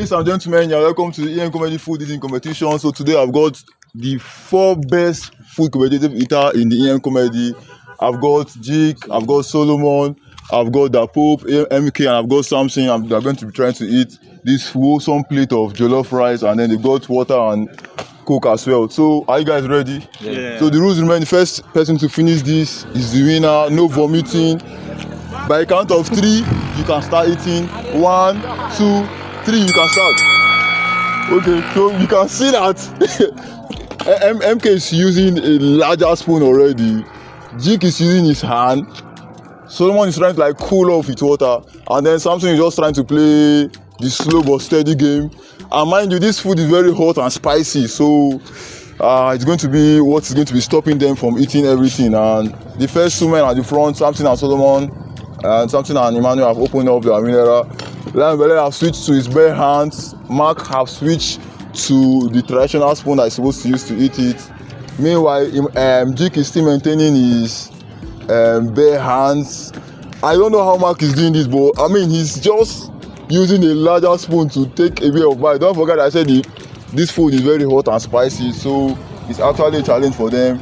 Ladies and gentlemen, you're welcome to the EM Comedy Food Eating Competition. So today I've got the 4 best food competitive eater in the EM Comedy. I've got Jake, I've got Solomon, I've got the Pope, MK, and I've got Samson. They're going to be trying to eat this wholesome plate of jollof rice, and then they got water and Coke as well. So are you guys ready? Yeah. So the rules remain: the first person to finish this is the winner. No vomiting. By a count of 3, you can start eating. 1, 2, 3, you can start. Okay, so you can see that MK is using a larger spoon already. Jake is using his hand. Solomon is trying to like cool off with water, and then Samson is just trying to play the slow but steady game. And mind you, this food is very hot and spicy, so it's going to be what is going to be stopping them from eating everything. And the first 2 men at the front, Samson and Solomon, and Samson and Emmanuel, have opened up their mineral. Liam have switched to his bare hands. Mark have switched to the traditional spoon that he's supposed to use to eat it. Meanwhile, Jake is still maintaining his bare hands. I don't know how Mark is doing this, but I mean, he's just using a larger spoon to take a bit of bite. Don't forget I said this food is very hot and spicy, so it's actually a challenge for them.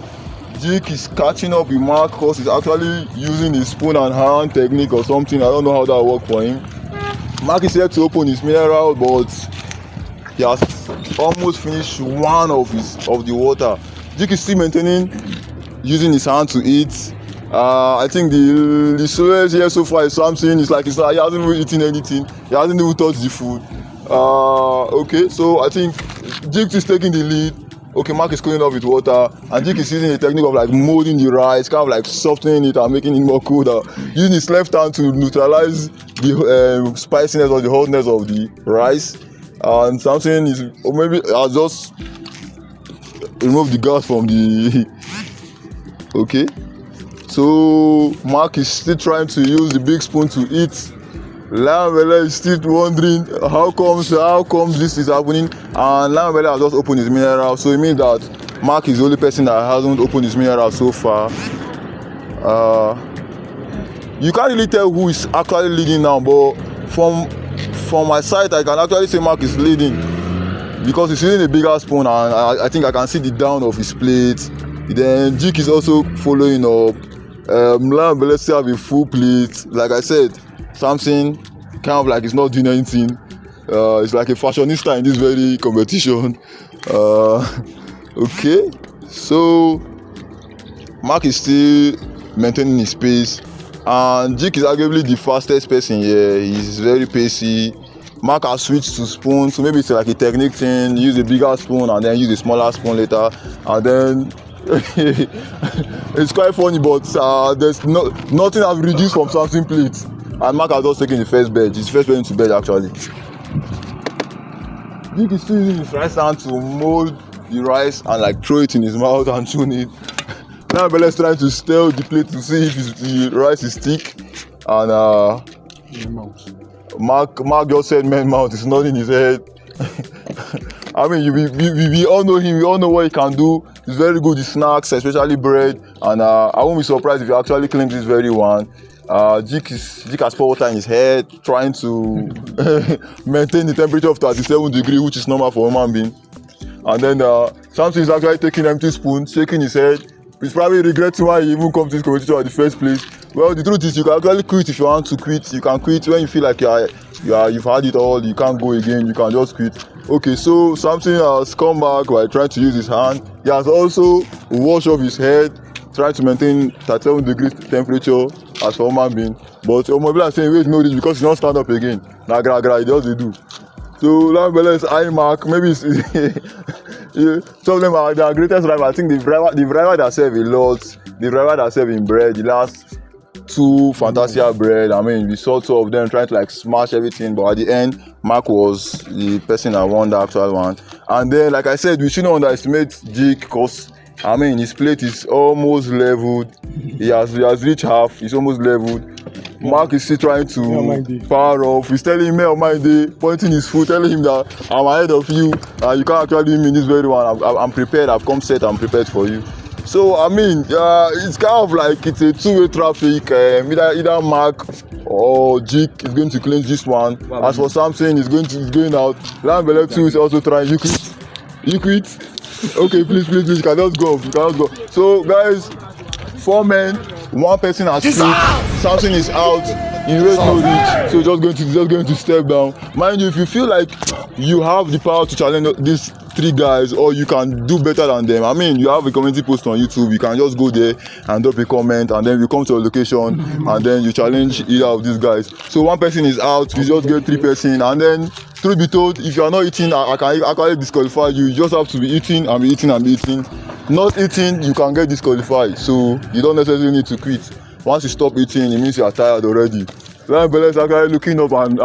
Jake is catching up with Mark because he's actually using his spoon and hand technique or something. I don't know how that worked for him. Mark is here to open his mineral, but he has almost finished one of the water. Jake is still maintaining using his hand to eat. I think the slowest here so far is Samson. It's like he hasn't even eaten anything. He hasn't even touched the food. Okay, so I think Jake is taking the lead. Okay, Mark is cooling up with water, and Jake is using a technique of like molding the rice, kind of like softening it and making it more colder, using his left hand to neutralize the spiciness or the hotness of the rice. And Samson is, or maybe I'll just remove the gas from the okay. So Mark is still trying to use the big spoon to eat. Liam is still wondering how comes this is happening, and Liam has just opened his mineral, so it means that Mark is the only person that hasn't opened his mineral so far. You can't really tell who is actually leading now, but from my side I can actually say Mark is leading because he's using a bigger spoon, and I think I can see the down of his plate. Then Jake is also following up. Liam still have a full plate. Like I said, Samson kind of like is not doing anything. It's like a fashionista in this very competition. Okay, so Mark is still maintaining his pace, and Jake is arguably the fastest person here. He's very pacey. Mark has switched to spoon, so maybe it's like a technique thing. Use a bigger spoon and then use a smaller spoon later, and then it's quite funny, but there's nothing has reduced from Samson's plate. And Mark has just taken the first bed. His first bed into bed actually. Jake is still using his right hand to mold the rice and like throw it in his mouth and chew it. Now Bella's trying to stir the plate to see if the rice is thick. And Mark just said man mouth, it's not in his head. I mean, we all know him, we all know what he can do. He's very good with snacks, especially bread. And I won't be surprised if he actually claims this very one. Jake has poured water in his head, trying to maintain the temperature of 37 degrees, which is normal for a human being. And then Samson is actually taking an empty spoon, shaking his head. He's probably regretting why he even come to this competition in the first place. Well, the truth is, you can actually quit if you want to quit. You can quit when you feel like you've had it all. You can't go again. You can just quit. Okay, so Samson has come back by trying to use his hand. He has also washed off his head, trying to maintain 37 degrees temperature as for human being. But Omobila is saying, wait, no, this because he don't stand up again. Nah, he does they do. So Lambella is high mark. Maybe it's some of them are their greatest rival. I think the rival that serve a lot, the rival that serve in bread, the last 2 Fantasia bread. I mean, we saw 2 of them trying to like smash everything, but at the end, Mark was the person that won the actual one. And then, like I said, we shouldn't underestimate Jake because I mean, his plate is almost leveled. He has reached half. He's almost leveled. Mark is still trying to fire off. He's telling him, on my day, pointing his foot, telling him that I'm ahead of you. You can't actually mean this very one. I'm prepared. I've come set. I'm prepared for you. So I mean, it's kind of like it's a two-way traffic. Either Mark or Jake is going to cleanse this one. As for Samson, he's going out. Lambele too is also trying. You quit. Okay, please, you can just go. So guys, 4 men, 1 person has quit. Samson is out. He raised no reach, so just going to step down. Mind you, if you feel like you have the power to challenge these 3 guys, or you can do better than them, I mean, you have a community post on YouTube. You can just go there and drop a comment, and then you come to a location, and then you challenge either of these guys. So 1 person is out. You just get 3 person, and then truth be told, if you are not eating, I can actually disqualify you. You just have to be eating and be eating and be eating. Not eating, you can get disqualified. So you don't necessarily need to quit. Once you stop eating, it means you are tired already. Lion Belle is actually looking up and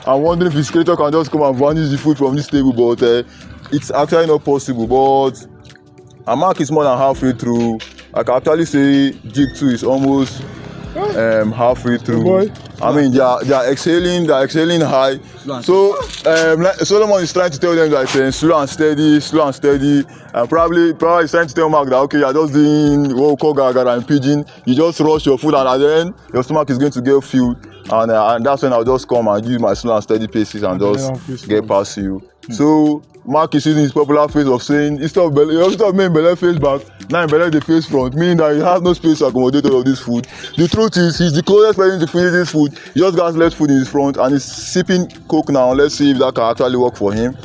wondering if his creator can just come and vanish the food from this table, but it's actually not possible. But Mark is more than halfway through. I can actually say Jig 2 is almost halfway through. I mean, they are exhaling high. So Solomon is trying to tell them that slow and steady. And probably he's trying to tell Mark that okay, you're just doing what we call gargara and pigeon. You just rush your food, and at the end your stomach is going to get filled, and that's when I'll just come and use my slow and steady paces and just get past you. So Mark is using his popular phrase of saying instead of making Belle face back, now Belle the face front, meaning that he has no space to accommodate all of this food. The truth is, he's the closest person to finish this food. He just got left food in his front and he's sipping coke now. Let's see if that can actually work for him.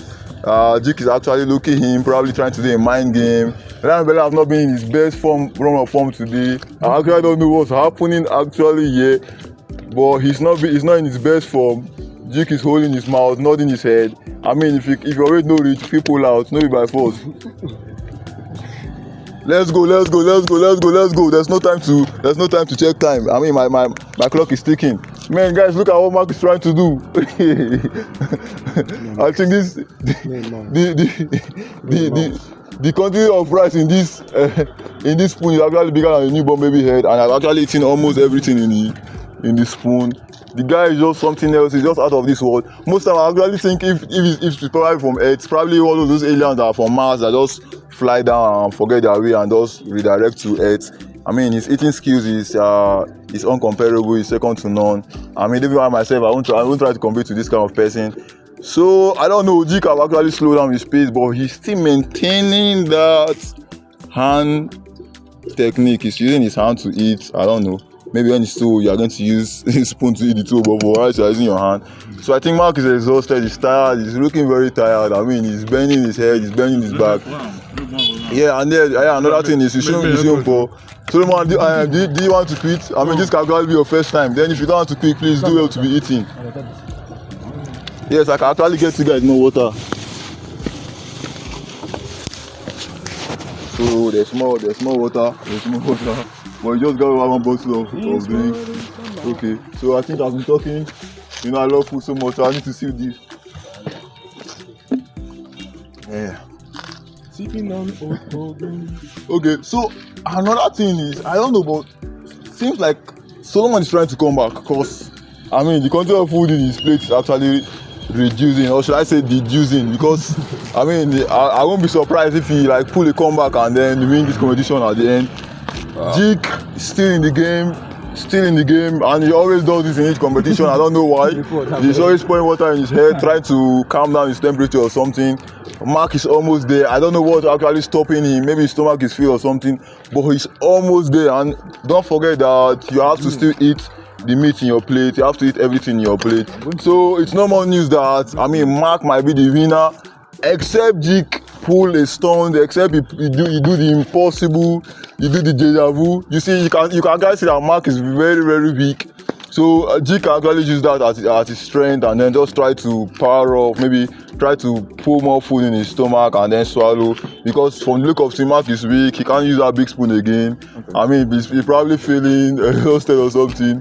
Jake is actually looking at him, probably trying to do a mind game. Lion Belle has not been in his best run of form today. I actually don't know what's happening actually here, but he's not in his best form. Jake is holding his mouth, nodding his head. I mean, if you already know it, people pull out, no be by force. Let's go. There's no time to check time. I mean, my clock is ticking. Man, guys, look at what Mark is trying to do. I think the quantity of rice in this spoon is actually bigger than a newborn baby head, and I've actually eaten almost everything in the spoon. The guy is just something else. He's just out of this world. Most time I actually think if it's probably from Earth, probably all of those aliens that are from Mars that just fly down and forget their way and just redirect to Earth. I mean, his eating skills is uncomparable. He's second to none. I mean, even I myself, I won't try to compare to this kind of person. So I don't know. Jake have actually slowed down his pace, but he's still maintaining that hand technique. He's using his hand to eat. I don't know. Maybe when it's too, you are going to use a spoon to eat the two, but for rice you are using your hand. So I think Mark is exhausted, he's tired, he's looking very tired. I mean, he's bending his head, he's bending his back. Yeah, and then another thing is, you shouldn't be using for. Solomon, do you want to quit? I mean, this can probably be your first time. Then if you don't want to quit, please do well to be eating. Yes, I can actually get you guys more water. So there's more water. But you just got 1 bottle of drink. Okay, so I think I've been talking. You know, I love food so much, so I need to see this. Yeah. Sipping on okay, so another thing is, I don't know, but seems like Solomon is trying to come back because, I mean, the quantity of food in his plate is actually reducing, or should I say deducing, because I mean, I won't be surprised if he like pull a comeback and then win this competition at the end. Jake is still in the game, and he always does this in each competition. I don't know why. He's always pouring water in his head, trying to calm down his temperature or something. Mark is almost there. I don't know what's actually stopping him. Maybe his stomach is filled or something, but he's almost there. And don't forget that you have to still eat the meat in your plate. You have to eat everything in your plate. So it's no more news that, I mean, Mark might be the winner, except Jake pull a stunt, except you do the impossible, you do the deja vu. You see, you can guys see that Mark is very, very weak. So Jake can actually use that as his strength, and then just try to power up, maybe try to pull more food in his stomach and then swallow. Because from the look of him, Mark is weak. He can't use that big spoon again. Okay. I mean, he's probably feeling exhausted or something.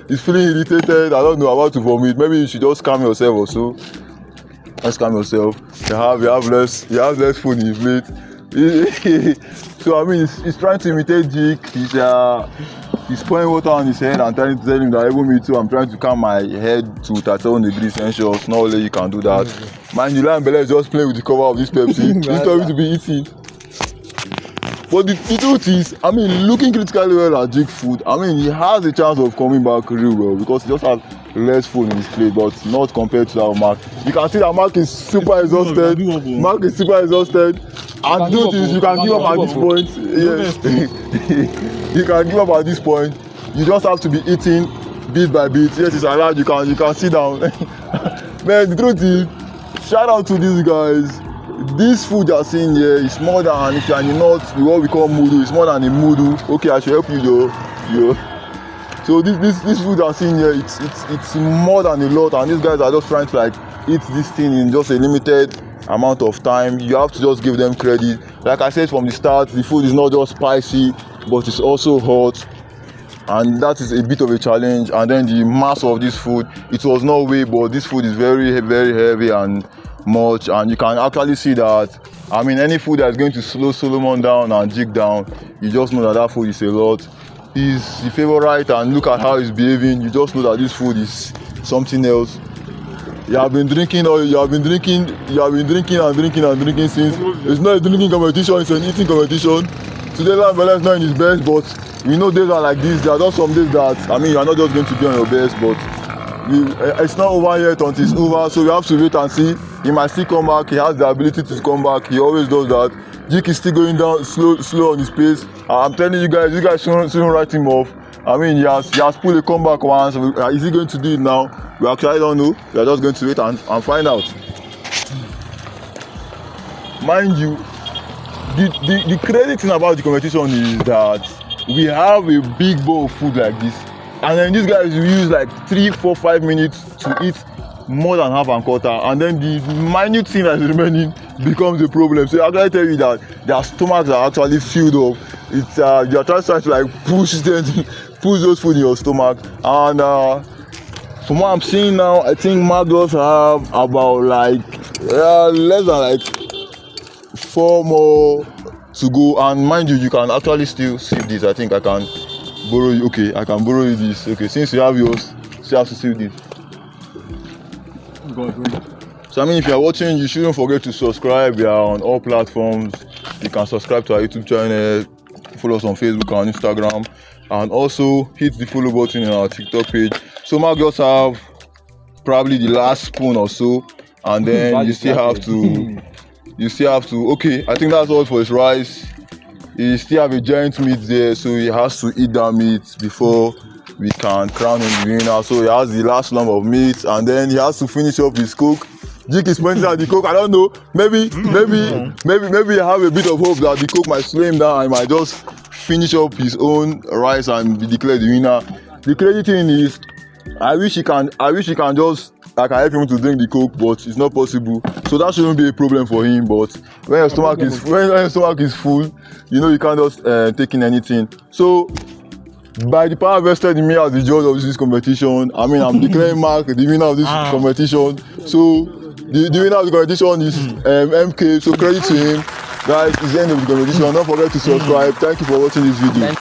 He's feeling irritated. I don't know, about to vomit. Maybe you should just calm yourself or so. Just calm yourself. You have less food in your plate. So I mean, he's trying to imitate Jake. He's pouring water on his head and trying to tell him that even me too, I'm trying to calm my head to 37 degrees Celsius. No way you can do that. Man, you Lion Belle is just playing with the cover of this Pepsi. This Pepsi to be eating. But the truth is, I mean, looking critically well at Jake food, I mean, he has a chance of coming back real well because he just has less food in his plate, but not compared to that Mark. You can see that Mark is super exhausted. Mark is super exhausted. And the truth is, you can give up at this point. Yes, you can give up at this point. You just have to be eating bit by bit. Yes, it's allowed. You can sit down. Man, the truth is, shout out to these guys. This food you're seeing here is more than, if you're in the north, what we call mudu. It's more than a mudu. Okay, I should help you though. So this food you're seeing here, it's more than a lot, and these guys are just trying to like eat this thing in just a limited amount of time. You have to just give them credit. Like I said from the start, the food is not just spicy, but it's also hot, and that is a bit of a challenge. And then the mass of this food, it was not way, but this food is very heavy and much, and you can actually see that. I mean, any food that's going to slow Solomon down and Jig down, you just know that food is a lot. He's the favorite, and look at how he's behaving. You just know that this food is something else. You have been drinking since. It's not a drinking competition, it's an eating competition. Today Lamb is not in his best, but we know days are like this. There are just some days that, I mean, you're not just going to be on your best, but it's not over yet until it's over, so we have to wait and see. He might still come back. He has the ability to come back. He always does that. Jake is still going down slow on his pace. I'm telling you guys shouldn't write him off. I mean, he has pulled a comeback once. Is he going to do it now? We actually don't know. We are just going to wait and find out. Mind you, the crazy thing about the competition is that we have a big bowl of food like this, and then these guys will use like 3, 4, 5 minutes to eat more than half and quarter, and then the minute thing that is remaining becomes a problem. So I gotta tell you that their stomachs are actually filled up. It's you're trying to like push those food in your stomach, and from what I'm seeing now, I think Mark does have about like less than like 4 more to go. And mind you, you can actually still save this. I think I can borrow you. Okay, I can borrow you this. Okay, since you have yours, you have to save this. So I mean, if you are watching, you shouldn't forget to subscribe. We are on all platforms. You can subscribe to our YouTube channel, follow us on Facebook and Instagram, and also hit the follow button on our TikTok page. So Mark just have probably the last spoon or so, and then you still have to okay, I think that's all for his rice. He still have a giant meat there, so he has to eat that meat before we can crown him the winner. So he has the last lump of meat, and then he has to finish up his coke. Jake is pointing at the coke. I don't know. Maybe I have a bit of hope that the coke might slow him down. I might just finish up his own rice and be declared the winner. The crazy thing is, I wish he can just like help him to drink the coke, but it's not possible. So that shouldn't be a problem for him. But when your stomach is full, you know you can't just take in anything. So by the power vested in me as the judge of this competition, I mean, I'm declaring Mark the winner of this competition. So the winner of the competition is MK. So credit to him. Guys, it's the end of the competition. Don't forget to subscribe. Thank you for watching this video.